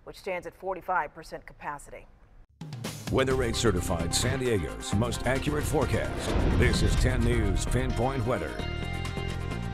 which stands at 45% capacity. Weather Rate Certified San Diego's most accurate forecast. This is 10 News Pinpoint Weather.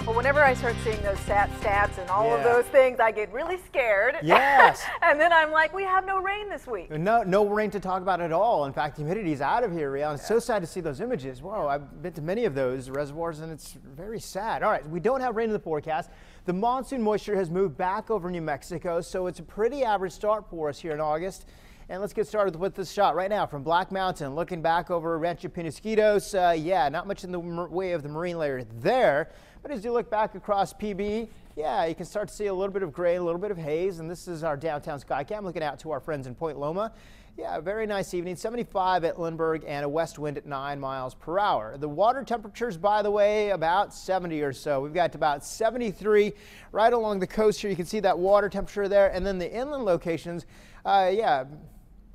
Well, whenever I start seeing those stats and all of those things, I get really scared. Yes. And then I'm like, we have no rain this week. No rain to talk about at all. In fact, humidity's out of here, Riel. It's so sad to see those images. Whoa, I've been to many of those reservoirs, and it's very sad. All right, we don't have rain in the forecast. The monsoon moisture has moved back over New Mexico, so it's a pretty average start for us here in August. And let's get started with this shot right now from Black Mountain, looking back over Rancho Penasquitos. Yeah, not much in the way of the marine layer there. But as you look back across PB, yeah, you can start to see a little bit of gray, a little bit of haze. And this is our downtown sky cam looking out to our friends in Point Loma. Yeah, very nice evening. 75 at Lindbergh and a west wind at 9 miles per hour. The water temperatures, by the way, about 70 or so. We've got about 73 right along the coast here. You can see that water temperature there. And then the inland locations, yeah,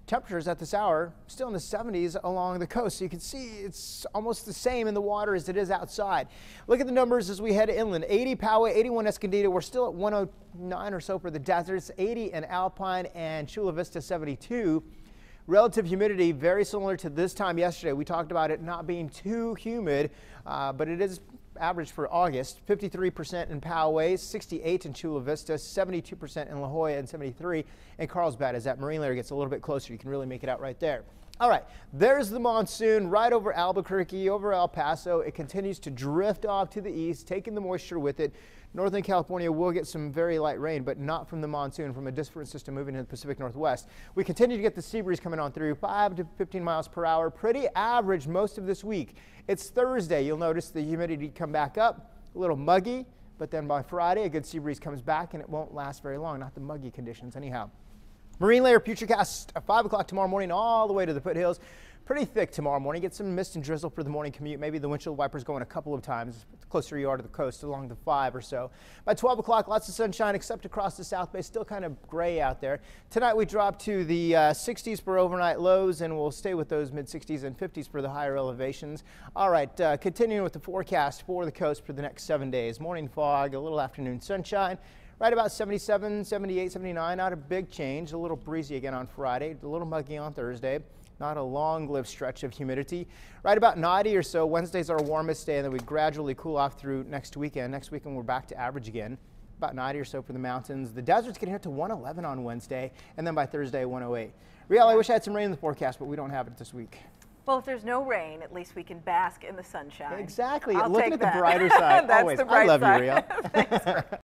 temperatures at this hour still in the 70s along the coast. So you can see it's almost the same in the water as it is outside. Look at the numbers as we head inland. 80 Poway, 81 Escondido. We're still at 109 or so for the deserts. 80 in Alpine and Chula Vista 72. Relative humidity very similar to this time yesterday. We talked about it not being too humid, but it is average for August. 53% in Poway, 68 in Chula Vista, 72% in La Jolla, and 73 in Carlsbad. As that marine layer gets a little bit closer, you can really make it out right there. All right, there's the monsoon right over Albuquerque, over El Paso. It continues to drift off to the east, taking the moisture with it. Northern California will get some very light rain, but not from the monsoon, from a disparate system moving in the Pacific Northwest. We continue to get the sea breeze coming on through, 5 to 15 miles per hour. Pretty average most of this week. It's Thursday. You'll notice the humidity come back up, a little muggy, but then by Friday, a good sea breeze comes back, and it won't last very long. Not the muggy conditions anyhow. Marine layer futurecast at 5 o'clock tomorrow morning all the way to the foothills. Pretty thick tomorrow morning. Get some mist and drizzle for the morning commute. Maybe the windshield wipers going a couple of times the closer you are to the coast, along the 5 or so. By 12 o'clock, lots of sunshine except across the South Bay. Still kind of gray out there. Tonight we drop to the 60s for overnight lows, and we'll stay with those mid 60s and 50s for the higher elevations. All right, continuing with the forecast for the coast for the next 7 days. Morning fog, a little afternoon sunshine. Right about 77, 78, 79, not a big change. A little breezy again on Friday, a little muggy on Thursday. Not a long-lived stretch of humidity. Right about 90 or so. Wednesday's our warmest day, and then we gradually cool off through next weekend. Next weekend we're back to average again. About 90 or so for the mountains. The desert's getting hit to 111 on Wednesday, and then by Thursday 108. Riel, I wish I had some rain in the forecast, but we don't have it this week. Well, if there's no rain, at least we can bask in the sunshine. Exactly. I'll Looking take at that. the brighter side. That's Always. the bright I love side. you, Riel. Thanks.